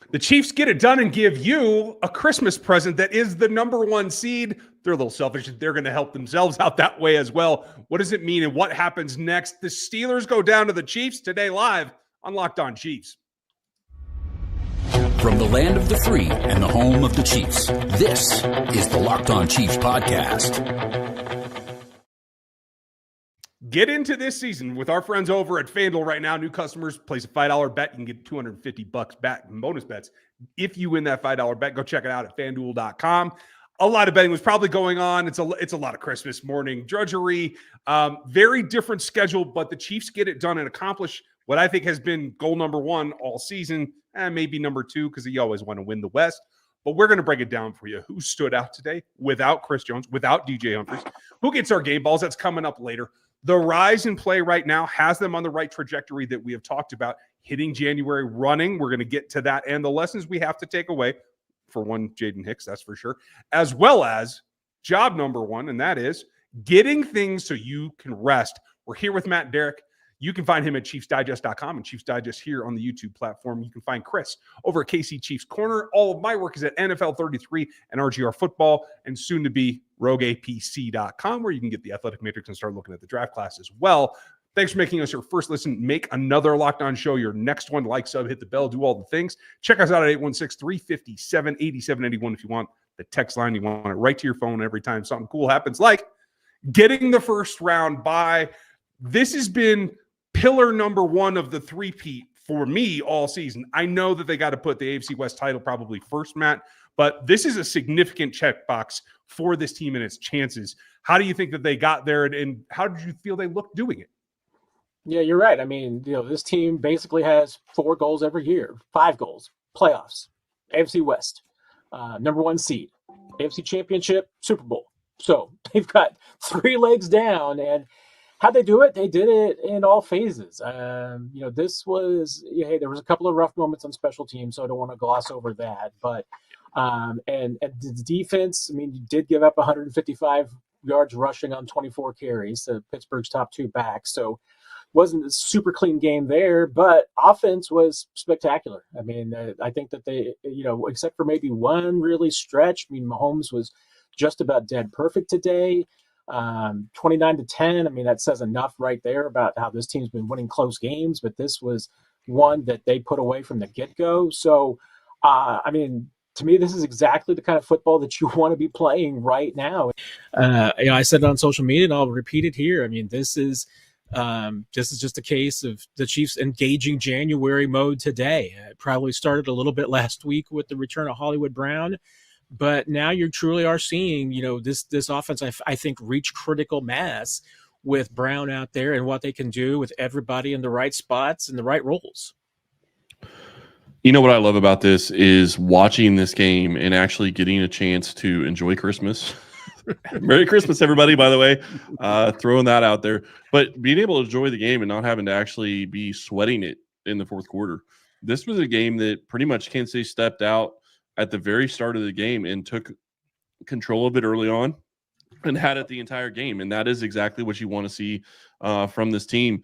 The Chiefs get it done and give you a Christmas present that is the number one seed. They're a little selfish. They're going to help themselves out that way as well. What does it mean and what happens next? The Steelers go down to the Chiefs today live on Locked On Chiefs. From the land of the free and the home of the Chiefs, this is the Locked On Chiefs podcast. Get into this season with our friends over at FanDuel right now. New customers place a $5 bet. You can get $250 back in bonus bets. If you win that $5 bet, go check it out at FanDuel.com. A lot of betting was probably going on. It's a lot of Christmas morning drudgery. Very different schedule, but the Chiefs get it done and accomplish what I think has been goal number one all season, and maybe number two because you always want to win the West. But we're going to break it down for you. Who stood out today without Chris Jones, without DJ Humphries? Who gets our game balls? That's coming up later. The rise in play right now has them on the right trajectory that we have talked about, hitting January running. We're going to get to that and the lessons we have to take away. For one, Jaden Hicks, that's for sure, as well as job number one, and that is getting things so you can rest. We're here with Matt and Derek. You can find him at ChiefsDigest.com and Chiefs Digest here on the YouTube platform. You can find Chris over at KC Chiefs Corner. All of my work is at NFL 33 and RGR Football, and soon to be RogueAPC.com, where you can get the athletic matrix and start looking at the draft class as well. Thanks for making us your first listen. Make another Locked On show your next one. Like, sub, hit the bell, do all the things. Check us out at 816-357-8781 if you want the text line. You want it right to your phone every time something cool happens, like getting the first round bye. This has been pillar number one of the three-peat for me all season. I know that they got to put the AFC West title probably first, Matt, but this is a significant checkbox for this team and its chances. How do you think that they got there, and how did you feel they looked doing it? Yeah, you're right. I mean, this team basically has 4 goals every year, 5 goals, playoffs, AFC West, number one seed, AFC Championship, Super Bowl. So they've got 3 legs down, and how'd they do it? They did it in all phases. This was, hey, there was a couple of rough moments on special teams, so I don't want to gloss over that. But and the defense, I mean, you did give up 155 yards rushing on 24 carries to Pittsburgh's top 2 backs. So wasn't a super clean game there, but offense was spectacular. I mean, I think that they, except for maybe one really stretch, I mean, Mahomes was just about dead perfect today. 29-10. I mean, that says enough right there about how this team's been winning close games, but this was one that they put away from the get-go. So, I mean, to me, this is exactly the kind of football that you want to be playing right now. I said it on social media, and I'll repeat it here. I mean, this is just a case of the Chiefs engaging January mode today. It probably started a little bit last week with the return of Hollywood Brown. But now you truly are seeing, this offense, I think, reach critical mass with Brown out there and what they can do with everybody in the right spots and the right roles. You know what I love about this is watching this game and actually getting a chance to enjoy Christmas. Merry Christmas, everybody, by the way. Throwing that out there. But being able to enjoy the game and not having to actually be sweating it in the fourth quarter. This was a game that pretty much Kansas City stepped out at the very start of the game and took control of it early on and had it the entire game. And that is exactly what you want to see from this team.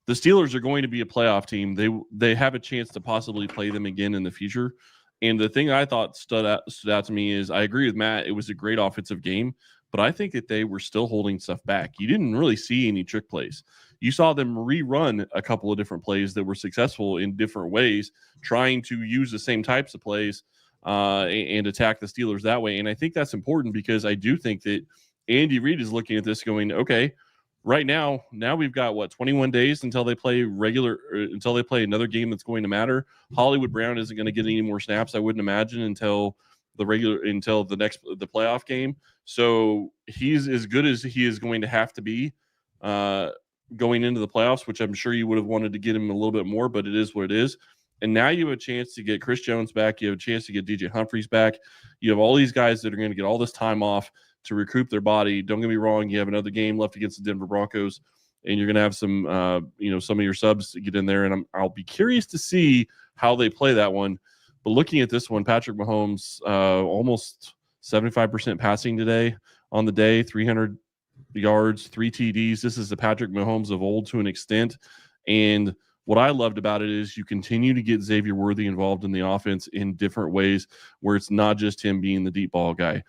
The Steelers are going to be a playoff team. They have a chance to possibly play them again in the future. And the thing I thought stood out to me is I agree with Matt. It was a great offensive game, but I think that they were still holding stuff back. You didn't really see any trick plays. You saw them rerun a couple of different plays that were successful in different ways, trying to use the same types of plays and attack the Steelers that way. And I think that's important because I do think that Andy Reid is looking at this going, okay, right now we've got 21 days until they play another game that's going to matter. Hollywood Brown isn't going to get any more snaps, I wouldn't imagine, until the playoff game. So he's as good as he is going to have to be going into the playoffs, which I'm sure you would have wanted to get him a little bit more, but it is what it is. And now you have a chance to get Chris Jones back. You have a chance to get DJ Humphries back. You have all these guys that are going to get all this time off to recoup their body. Don't get me wrong. You have another game left against the Denver Broncos, and you're going to have some of your subs to get in there. And I'll be curious to see how they play that one. But looking at this one, Patrick Mahomes, almost 75% passing today on the day, 300 yards, 3 TDs. This is the Patrick Mahomes of old to an extent. And what I loved about it is you continue to get Xavier Worthy involved in the offense in different ways where it's not just him being the deep ball guy.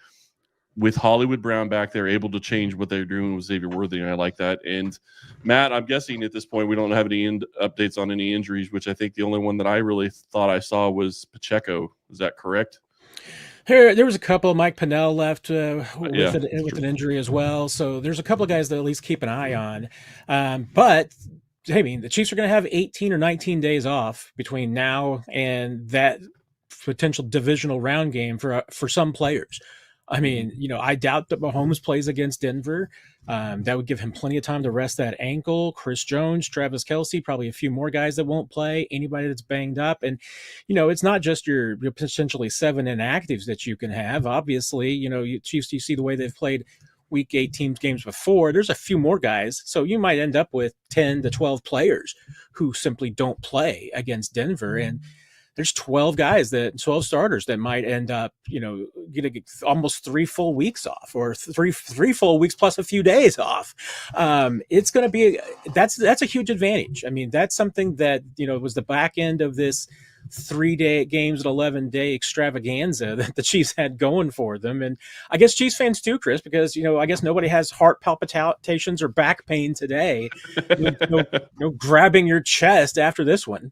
With Hollywood Brown back there, able to change what they're doing with Xavier Worthy, and I like that. And Matt, I'm guessing at this point we don't have any updates on any injuries, which I think the only one that I really thought I saw was Pacheco. Is that correct? There was a couple. Mike Pennell left with true. an injury as well. So there's a couple of guys that at least keep an eye on. But I mean, the Chiefs are going to have 18 or 19 days off between now and that potential divisional round game for some players. I mean, I doubt that Mahomes plays against Denver. That would give him plenty of time to rest that ankle. Chris Jones, Travis Kelce, probably a few more guys that won't play, anybody that's banged up. And, it's not just your potentially 7 inactives that you can have. Obviously, Chiefs, you see the way they've played Week 18 games before. There's a few more guys. So you might end up with 10 to 12 players who simply don't play against Denver. And there's 12 starters that might end up, getting almost 3 full weeks off, or three full weeks plus a few days off. It's going to be, that's a huge advantage. I mean, that's something that, was the back end of this 3-day games and 11-day extravaganza that the Chiefs had going for them. And I guess Chiefs fans too, Chris, because, I guess nobody has heart palpitations or back pain today, grabbing your chest after this one.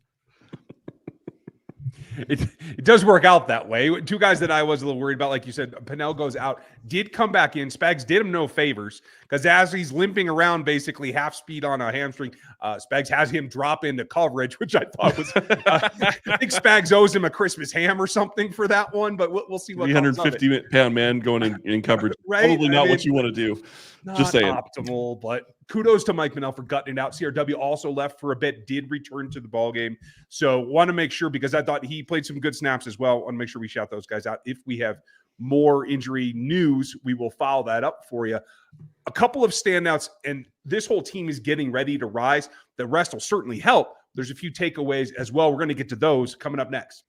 It does work out that way. 2 guys that I was a little worried about, like you said, Pennell goes out, did come back in. Spags did him no favors because as he's limping around basically half speed on a hamstring, Spags has him drop into coverage, which I thought was, I think Spags owes him a Christmas ham or something for that one, but we'll see what 350-pound man going in coverage. Right? Probably not what you want to do. Just saying. Optimal, but kudos to Mike Pennell for gutting it out. CRW also left for a bit, did return to the ball game. So want to make sure, because I thought he played some good snaps as well. Want to make sure we shout those guys out. If we have more injury news, we will follow that up for you. A couple of standouts, and this whole team is getting ready to rise. The rest will certainly help. There's a few takeaways as well. We're going to get to those coming up next.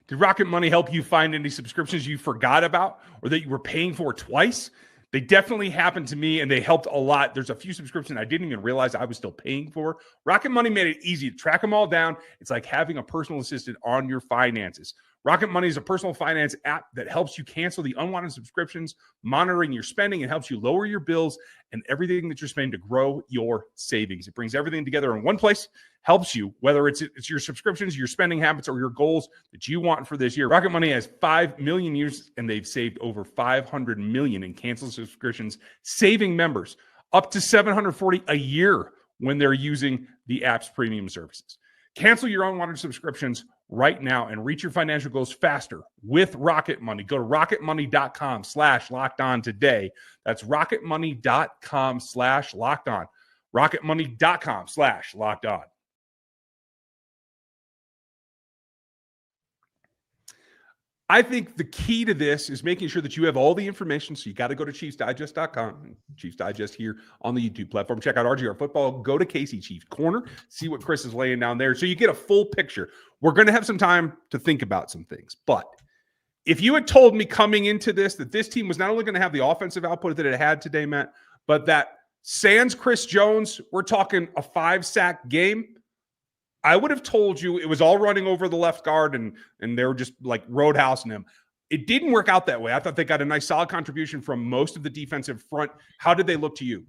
Did Rocket Money help you find any subscriptions you forgot about or that you were paying for twice? They definitely happened to me, and they helped a lot. There's a few subscriptions I didn't even realize I was still paying for. Rocket Money made it easy to track them all down. It's like having a personal assistant on your finances. Rocket Money is a personal finance app that helps you cancel the unwanted subscriptions, monitoring your spending, and helps you lower your bills and everything that you're spending to grow your savings. It brings everything together in one place, helps you, whether it's your subscriptions, your spending habits, or your goals that you want for this year. Rocket Money has 5 million users, and they've saved over 500 million in canceled subscriptions, saving members up to $740 a year when they're using the app's premium services. Cancel your unwanted subscriptions right now and reach your financial goals faster with Rocket Money. Go to rocketmoney.com/lockedon today. That's rocketmoney.com/lockedon. rocketmoney.com/lockedon. I think the key to this is making sure that you have all the information. So you got to go to ChiefsDigest.com, Chiefs Digest here on the YouTube platform. Check out RGR Football. Go to Casey Chiefs Corner. See what Chris is laying down there. So you get a full picture. We're going to have some time to think about some things. But if you had told me coming into this that this team was not only going to have the offensive output that it had today, Matt, but that sans Chris Jones, we're talking a 5-sack game, I would have told you it was all running over the left guard and they were just like roadhousing him. It didn't work out that way. I thought they got a nice solid contribution from most of the defensive front. How did they look to you?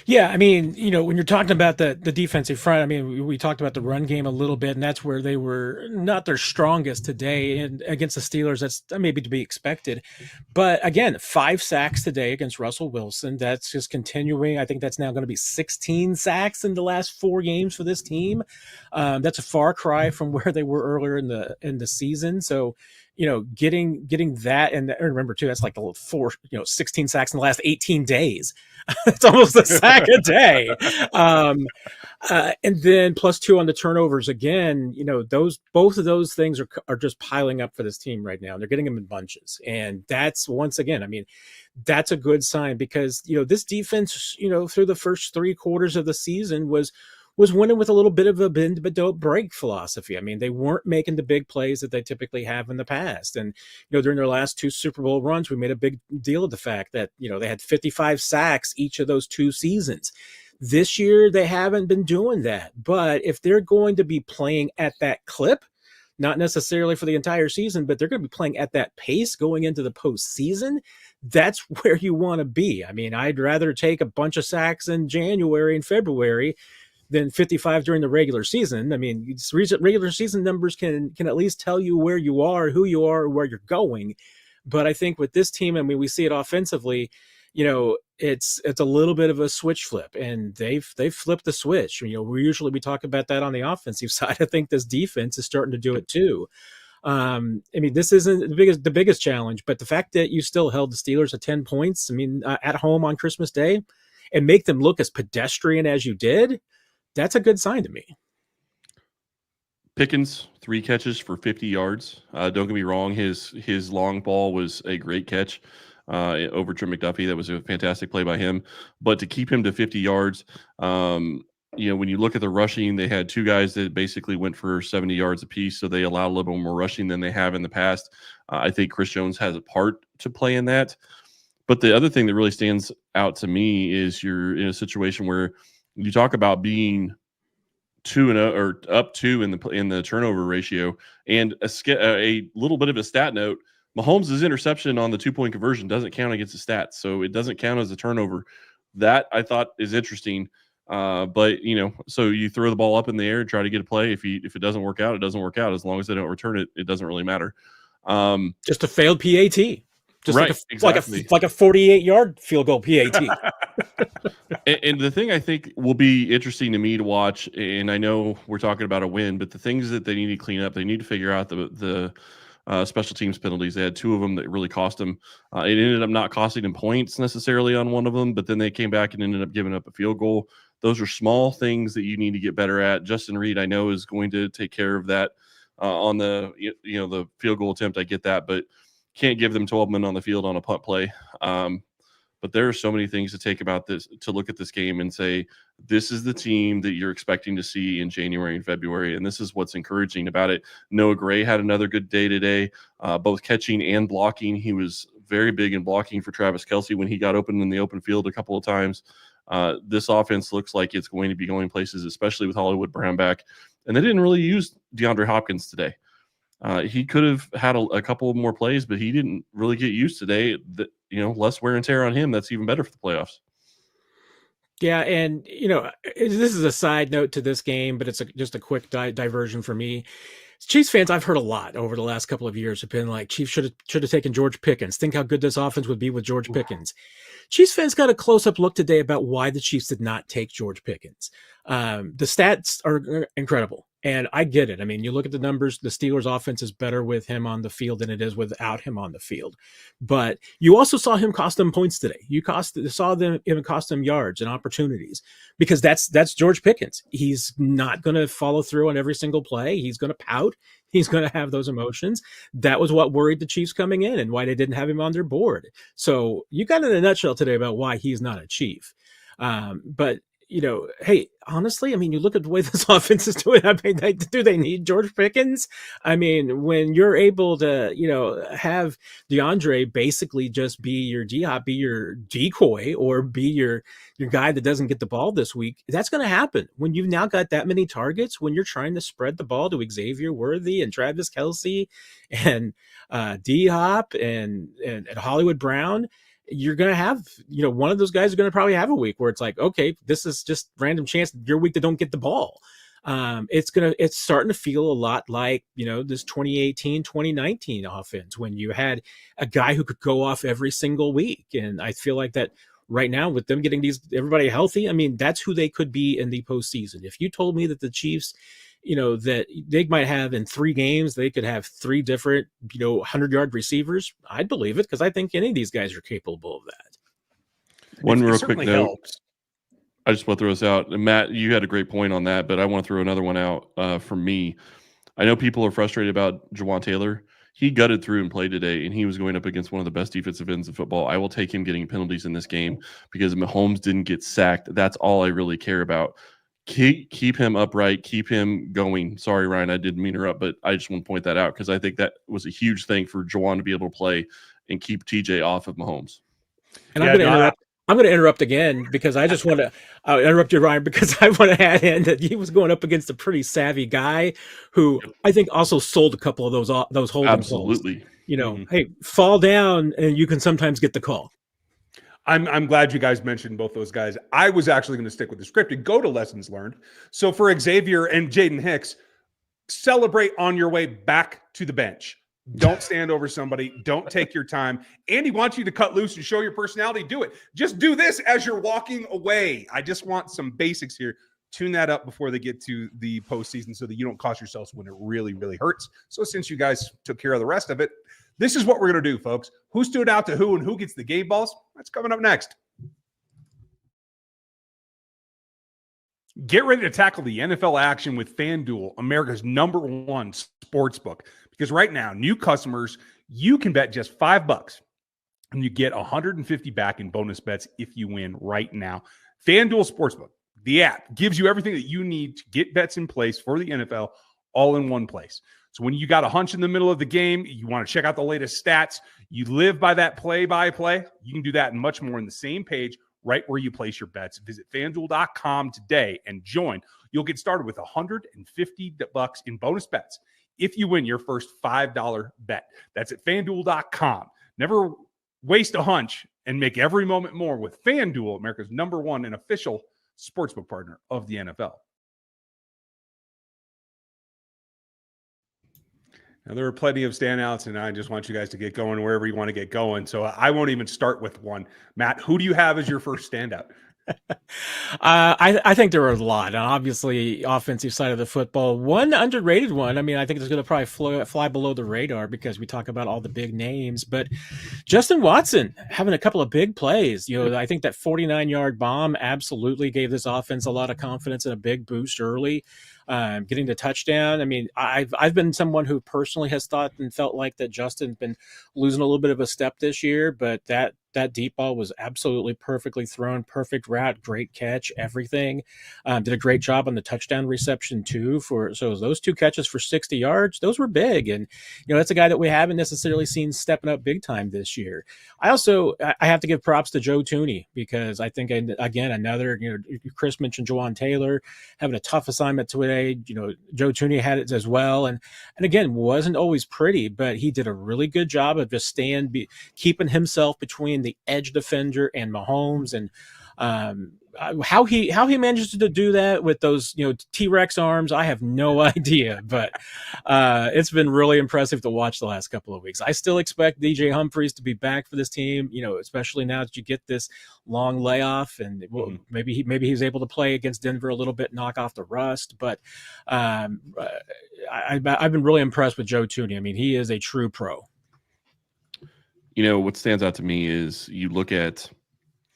Yeah, I mean, when you're talking about the defensive front, I mean, we talked about the run game a little bit, and that's where they were not their strongest today. And against the Steelers, that's maybe to be expected. But again, 5 sacks today against Russell Wilson. That's just continuing. I think that's now going to be 16 sacks in the last 4 games for this team. That's a far cry from where they were earlier in the season. So, getting that, and remember too, that's like the 16 sacks in the last 18 days. It's almost a sack a day. And then +2 on the turnovers again. Both of those things are just piling up for this team right now. They're getting them in bunches, and that's once again, I mean, that's a good sign because this defense, through the first 3 quarters of the season was winning with a little bit of a bend but don't break philosophy. I mean, they weren't making the big plays that they typically have in the past. And, during their last 2 Super Bowl runs, we made a big deal of the fact that, they had 55 sacks each of those 2 seasons. This year, they haven't been doing that. But if they're going to be playing at that clip, not necessarily for the entire season, but they're going to be playing at that pace going into the postseason, that's where you want to be. I mean, I'd rather take a bunch of sacks in January and February than 55 during the regular season. I mean, regular season numbers can at least tell you where you are, who you are, where you're going. But I think with this team, I mean, we see it offensively, it's a little bit of a switch flip, and they've flipped the switch. We talk about that on the offensive side. I think this defense is starting to do it too. I mean, this isn't the biggest challenge, but the fact that you still held the Steelers at 10 points, I mean, at home on Christmas Day, and make them look as pedestrian as you did, that's a good sign to me. Pickens, 3 catches for 50 yards. Don't get me wrong, his long ball was a great catch over Trent McDuffie. That was a fantastic play by him. But to keep him to 50 yards, when you look at the rushing, they had 2 guys that basically went for 70 yards apiece, so they allowed a little bit more rushing than they have in the past. I think Chris Jones has a part to play in that. But the other thing that really stands out to me is you're in a situation where you talk about being 2-0 or up 2 in the turnover ratio, and a little bit of a stat note: Mahomes' interception on the 2-point conversion doesn't count against the stats, so it doesn't count as a turnover. That I thought is interesting. But so you throw the ball up in the air and try to get a play. If it doesn't work out, it doesn't work out. As long as they don't return it, it doesn't really matter. Just a failed PAT. Just right, like a 48-yard field goal PAT. And the thing I think will be interesting to me to watch, and I know we're talking about a win, but the things that they need to clean up, they need to figure out the special teams penalties. They had 2 of them that really cost them. It ended up not costing them points necessarily on one of them, but then they came back and ended up giving up a field goal. Those are small things that you need to get better at. Justin Reed, I know, is going to take care of that on the the field goal attempt. I get that, but can't give them 12 men on the field on a punt play. But there are so many things to look at this game and say, this is the team that you're expecting to see in January and February. And this is what's encouraging about it. Noah Gray had another good day today, both catching and blocking. He was very big in blocking for Travis Kelce when he got open in the open field a couple of times. This offense looks like it's going to be going places, especially with Hollywood Brown back. And they didn't really use DeAndre Hopkins today. He could have had a couple more plays, but he didn't really get used today. Less wear and tear on him. That's even better for the playoffs. Yeah, and this is a side note to this game, but it's just a quick diversion for me. Chiefs fans, I've heard a lot over the last couple of years have been like, Chiefs should have taken George Pickens. Think how good this offense would be with George Pickens. Chiefs fans got a close-up look today about why the Chiefs did not take George Pickens. The stats are incredible, and I get it. I mean, you look at the numbers, the Steelers' offense is better with him on the field than it is without him on the field. But you also saw him cost them points today. You saw them even cost them yards and opportunities, because that's George Pickens. He's not going to follow through on every single play. He's going to pout. He's going to have those emotions. That was what worried the Chiefs coming in and why they didn't have him on their board. So you got in a nutshell today about why he's not a Chief. But hey, honestly, I mean, you look at the way this offense is doing. I mean, do they need George Pickens? I mean, when you're able to, have DeAndre basically just be your D-Hop, be your decoy, or be your guy that doesn't get the ball this week, that's going to happen. When you've now got that many targets, when you're trying to spread the ball to Xavier Worthy and Travis Kelce and D-Hop and Hollywood Brown, you're going to have, one of those guys is going to probably have a week where it's like, okay, this is just random chance your week to don't get the ball. It's starting to feel a lot like, this 2018, 2019 offense when you had a guy who could go off every single week. And I feel like that right now with them getting everybody healthy, I mean, that's who they could be in the postseason. If you told me that the Chiefs, that they might have in 3 games, they could have 3 different, 100-yard receivers, I'd believe it, because I think any of these guys are capable of that. One real quick note. Helps. I just want to throw this out. And Matt, you had a great point on that, but I want to throw another one out from me. I know people are frustrated about Jawan Taylor. He gutted through and played today, and he was going up against one of the best defensive ends in football. I will take him getting penalties in this game because Mahomes didn't get sacked. That's all I really care about. Keep him upright, keep him going. Sorry, Ryan, I didn't mean to interrupt, but I just want to point that out because I think that was a huge thing for Jawan to be able to play and keep TJ off of Mahomes. And I'm going to interrupt. I'm going to interrupt again because I just want to interrupt you, Ryan, because I want to add in that he was going up against a pretty savvy guy who I think also sold a couple of those holding calls. Absolutely. Hey, fall down and you can sometimes get the call. I'm glad you guys mentioned both those guys. I was actually going to stick with the script and go to lessons learned. So for Xavier and Jaden Hicks, celebrate on your way back to the bench. Don't stand over somebody. Don't take your time. Andy wants you to cut loose and show your personality. Do it. Just do this as you're walking away. I just want some basics here. Tune that up before they get to the postseason so that you don't cost yourselves when it really, really hurts. So since you guys took care of the rest of it, this is what we're going to do, folks. Who stood out to who and who gets the game balls? That's coming up next. Get ready to tackle the NFL action with FanDuel, America's #1 sportsbook. Because right now, new customers, you can bet just $5 and you get 150 back in bonus bets if you win right now. FanDuel Sportsbook, the app, gives you everything that you need to get bets in place for the NFL all in one place. So when you got a hunch in the middle of the game, you want to check out the latest stats, you live by that play-by-play, you can do that and much more on the same page right where you place your bets. Visit FanDuel.com today and join. You'll get started with $150 in bonus bets if you win your first $5 bet. That's at FanDuel.com. Never waste a hunch and make every moment more with FanDuel, America's #1 and official sportsbook partner of the NFL. Now, there are plenty of standouts, and I just want you guys to get going wherever you want to get going. So I won't even start with one. Matt, who do you have as your first standout? I think there are a lot. And obviously, offensive side of the football, one underrated one. I mean, I think it's going to probably fly below the radar because we talk about all the big names. But Justin Watson having a couple of big plays. I think that 49-yard bomb absolutely gave this offense a lot of confidence and a big boost early. Getting the touchdown. I mean, I've been someone who personally has thought and felt like that Justin's been losing a little bit of a step this year, but that deep ball was absolutely perfectly thrown, perfect route, great catch, everything. Did a great job on the touchdown reception too. So those 2 catches for 60 yards, those were big. And, that's a guy that we haven't necessarily seen stepping up big time this year. I have to give props to Joe Thuney because I think, again, another, Chris mentioned Jawan Taylor having a tough assignment today. Joe Thuney had it as well. And again, wasn't always pretty, but he did a really good job of just keeping himself between the edge defender and Mahomes, and how he manages to do that with those T-Rex arms, I have no idea, but it's been really impressive to watch the last couple of weeks. I still expect DJ Humphries to be back for this team, especially now that you get this long layoff, and maybe he's able to play against Denver a little bit, knock off the rust. But I've been really impressed with Joe Thuney. I mean, he is a true pro. What stands out to me is you look at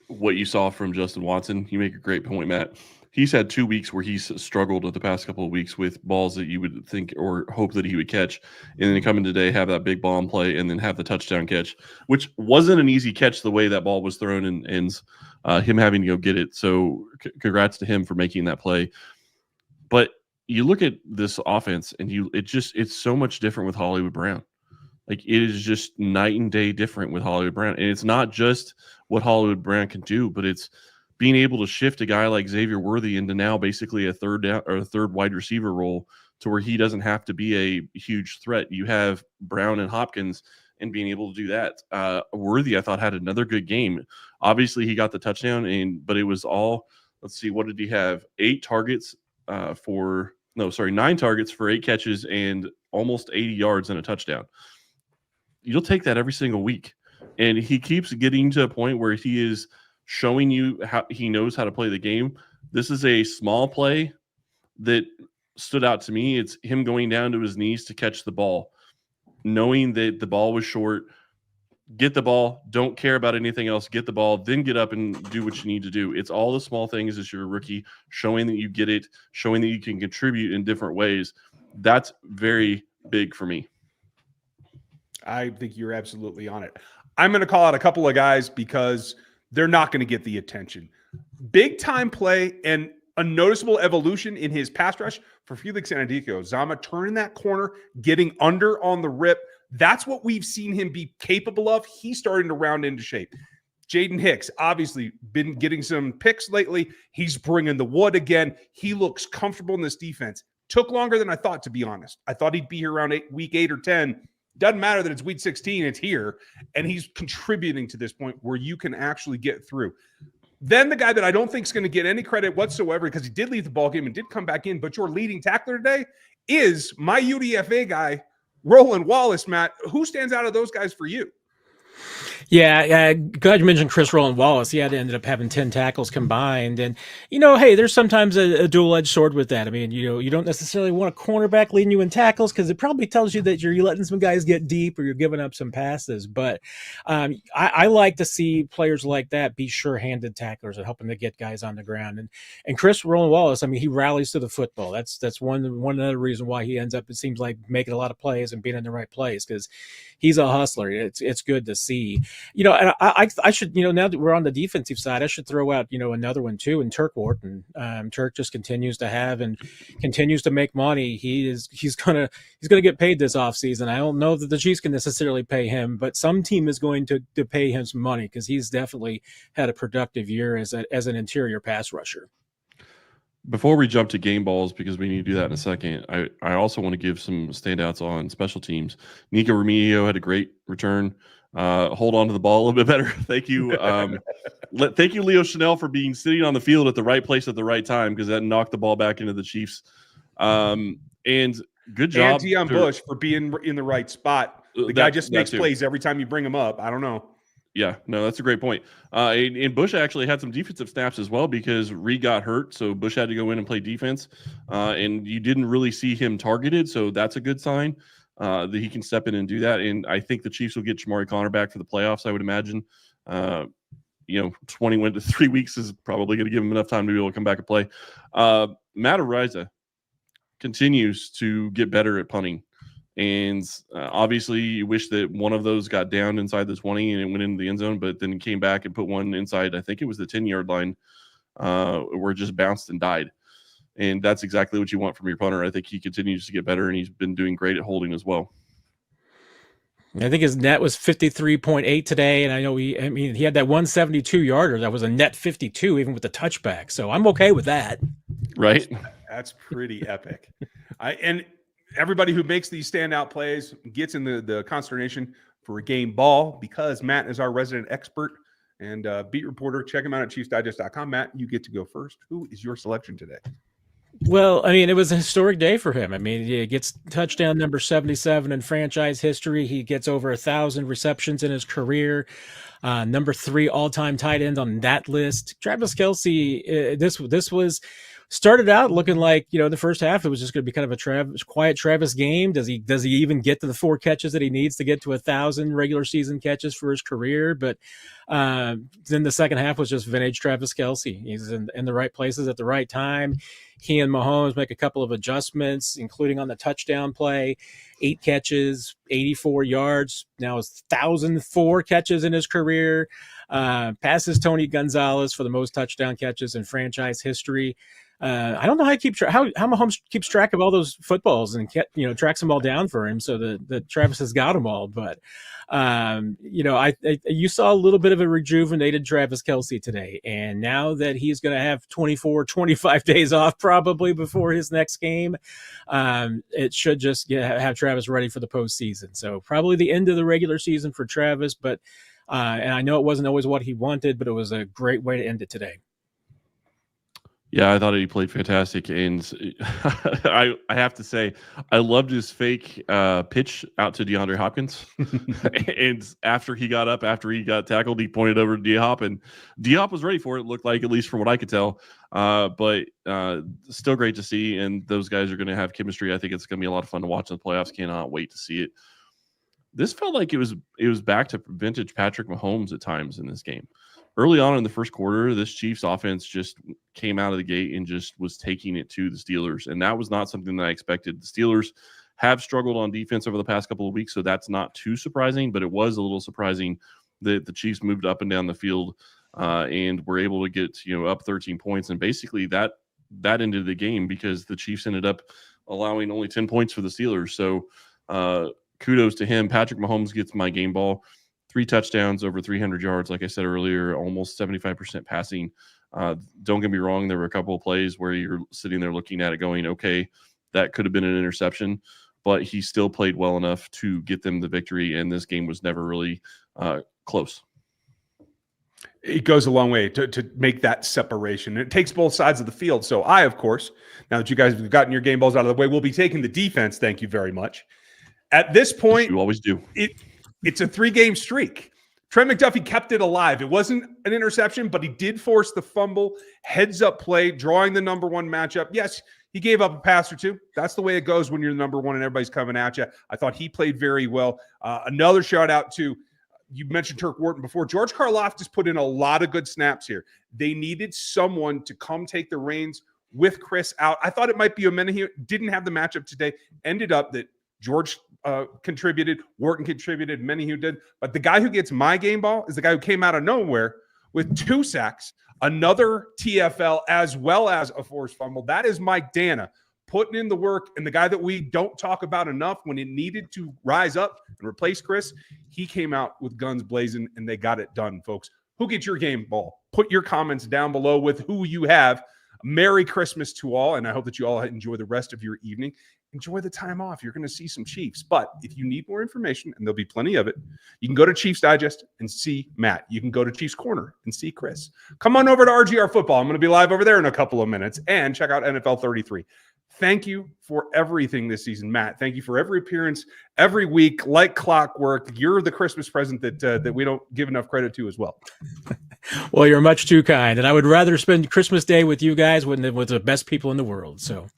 what you saw from Justin Watson. You make a great point, Matt. He's had 2 weeks where he's struggled the past couple of weeks with balls that you would think or hope that he would catch. And then come in today, have that big bomb play, and then have the touchdown catch, which wasn't an easy catch the way that ball was thrown and him having to go get it. So congrats to him for making that play. But you look at this offense and it's so much different with Hollywood Brown. Like, it is just night and day different with Hollywood Brown. And it's not just what Hollywood Brown can do, but it's being able to shift a guy like Xavier Worthy into now basically a third wide receiver role to where he doesn't have to be a huge threat. You have Brown and Hopkins and being able to do that. Worthy, I thought, had another good game. Obviously, he got the touchdown, but it was all, let's see, what did he have? 9 targets for 8 catches and almost 80 yards and a touchdown. You'll take that every single week. And he keeps getting to a point where he is showing you how he knows how to play the game. This is a small play that stood out to me. It's him going down to his knees to catch the ball, knowing that the ball was short. Get the ball. Don't care about anything else. Get the ball. Then get up and do what you need to do. It's all the small things as you're a rookie, showing that you get it, showing that you can contribute in different ways. That's very big for me. I think you're absolutely on it. I'm going to call out a couple of guys because they're not going to get the attention. Big time play and a noticeable evolution in his pass rush for Felix Anadico. Zama turning that corner, getting under on the rip. That's what we've seen him be capable of. He's starting to round into shape. Jaden Hicks, obviously been getting some picks lately. He's bringing the wood again. He looks comfortable in this defense. Took longer than I thought, to be honest. I thought he'd be here around week 8 or 10. Doesn't matter that it's week 16, it's here. And he's contributing to this point where you can actually get through. Then the guy that I don't think is going to get any credit whatsoever, because he did leave the ball game and did come back in, but your leading tackler today is my UDFA guy, Roland Wallace. Matt, who stands out of those guys for you? Yeah, glad you mentioned Chris Roland Wallace. He ended up having 10 tackles combined. And, hey, there's sometimes a dual-edged sword with that. I mean, you don't necessarily want a cornerback leading you in tackles because it probably tells you that you're letting some guys get deep or you're giving up some passes. But I like to see players like that be sure-handed tacklers and helping to get guys on the ground. And Chris Roland Wallace, I mean, he rallies to the football. That's one other reason why he ends up, it seems like, making a lot of plays and being in the right place because he's a hustler. It's good to see. And I should, now that we're on the defensive side, I should throw out, another one too, and Turk Wharton. Turk just continues to have and continues to make money. He's gonna get paid this offseason. I don't know that the Chiefs can necessarily pay him, but some team is going to pay him some money because he's definitely had a productive year as an interior pass rusher. Before we jump to game balls, because we need to do that in a second, I also want to give some standouts on special teams. Nico Remigio had a great return. Hold on to the ball a little bit better. Thank you. Thank you, Leo Chanel, for sitting on the field at the right place at the right time, because that knocked the ball back into the Chiefs. And good job. And Deion Bush for being in the right spot. The guy just makes plays every time you bring him up. I don't know. Yeah, no, that's a great point. And Bush actually had some defensive snaps as well because Reed got hurt, so Bush had to go in and play defense. And you didn't really see him targeted, so that's a good sign that he can step in and do that. And I think the Chiefs will get Shamari Connor back for the playoffs, I would imagine. 20 went to 3 weeks is probably going to give him enough time to be able to come back and play. Matt Ariza continues to get better at punting. And obviously, you wish that one of those got down inside the 20 and it went into the end zone, but then he came back and put one inside, I think it was the 10-yard line, where it just bounced and died. And that's exactly what you want from your punter. I think he continues to get better, and he's been doing great at holding as well. I think his net was 53.8 today, and I know he had that 172-yarder. That was a net 52, even with the touchback. So I'm okay with that. Right? That's pretty epic. And everybody who makes these standout plays gets in the consternation for a game ball because Matt is our resident expert and beat reporter. Check him out at ChiefsDigest.com. Matt, you get to go first. Who is your selection today? Well, it was a historic day for him. He gets touchdown number 77 in franchise history. He gets over 1,000 receptions in his career. Number 3 all-time tight end on that list. Travis Kelce, this was started out looking like, the first half, it was just going to be kind of a quiet Travis game. Does he even get to the 4 catches that he needs to get to 1,000 regular season catches for his career? But then the second half was just vintage Travis Kelce. He's in the right places at the right time. He and Mahomes make a couple of adjustments, including on the touchdown play, 8 catches, 84 yards. Now it's 1,004 catches in his career. Passes Tony Gonzalez for the most touchdown catches in franchise history. I don't know how Mahomes keeps track of all those footballs and tracks them all down for him so that Travis has got them all. But you saw a little bit of a rejuvenated Travis Kelce today, and now that he's going to have 25 days off probably before his next game, it should just have Travis ready for the postseason. So probably the end of the regular season for Travis, but and I know it wasn't always what he wanted, but it was a great way to end it today. Yeah, I thought he played fantastic, and I have to say, I loved his fake pitch out to DeAndre Hopkins. And after he got tackled, he pointed over to D-Hop, and D-Hop was ready for it, looked like, at least from what I could tell. But still great to see, and those guys are going to have chemistry. I think it's going to be a lot of fun to watch in the playoffs. Cannot wait to see it. This felt like it was back to vintage Patrick Mahomes at times in this game. Early on in the first quarter, this Chiefs offense just came out of the gate and just was taking it to the Steelers. And that was not something that I expected. The Steelers have struggled on defense over the past couple of weeks, so that's not too surprising. But it was a little surprising that the Chiefs moved up and down the field and were able to get up 13 points. And basically that ended the game because the Chiefs ended up allowing only 10 points for the Steelers. So kudos to him. Patrick Mahomes gets my game ball. 3 touchdowns, over 300 yards. Like I said earlier, almost 75% passing. Don't get me wrong. There were a couple of plays where you're sitting there looking at it going, okay, that could have been an interception, but he still played well enough to get them the victory. And this game was never really close. It goes a long way to make that separation. It takes both sides of the field. So I, of course, now that you guys have gotten your game balls out of the way, we'll be taking the defense. Thank you very much. At this point, you always do. It's a 3-game streak. Trent McDuffie kept it alive. It wasn't an interception, but he did force the fumble, heads-up play, drawing the number one matchup. Yes, he gave up a pass or two. That's the way it goes when you're the number one and everybody's coming at you. I thought he played very well. Another shout-out to, you mentioned Turk Wharton before. George Karlaftis put in a lot of good snaps here. They needed someone to come take the reins with Chris out. I thought it might be Omenihu. Didn't have the matchup today. Ended up that George contributed, Wharton contributed, Omenihu did. But the guy who gets my game ball is the guy who came out of nowhere with 2 sacks, another TFL, as well as a forced fumble. That is Mike Dana putting in the work, and the guy that we don't talk about enough when it needed to rise up and replace Chris. He came out with guns blazing, and they got it done, folks. Who gets your game ball? Put your comments down below with who you have. Merry Christmas to all, and I hope that you all enjoy the rest of your evening. Enjoy the time off. You're going to see some Chiefs. But if you need more information, and there'll be plenty of it, you can go to Chiefs Digest and see Matt. You can go to Chiefs Corner and see Chris. Come on over to RGR Football. I'm going to be live over there in a couple of minutes. And check out NFL 33. Thank you for everything this season, Matt. Thank you for every appearance, every week, like clockwork. You're the Christmas present that we don't give enough credit to as well. Well, you're much too kind, and I would rather spend Christmas Day with you guys with the best people in the world. So,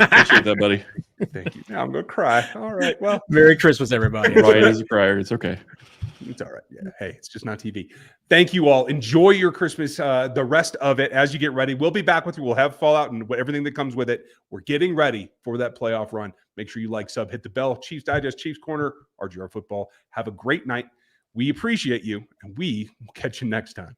Appreciate that, buddy. Thank you. Now I'm going to cry. All right. Well, Merry Christmas, everybody. Ryan is a crier. It's okay. It's all right. Yeah. Hey, it's just not TV. Thank you all. Enjoy your Christmas, the rest of it as you get ready. We'll be back with you. We'll have Fallout and everything that comes with it. We're getting ready for that playoff run. Make sure you like, sub, hit the bell. Chiefs Digest, Chiefs Corner, RGR Football. Have a great night. We appreciate you, and we will catch you next time.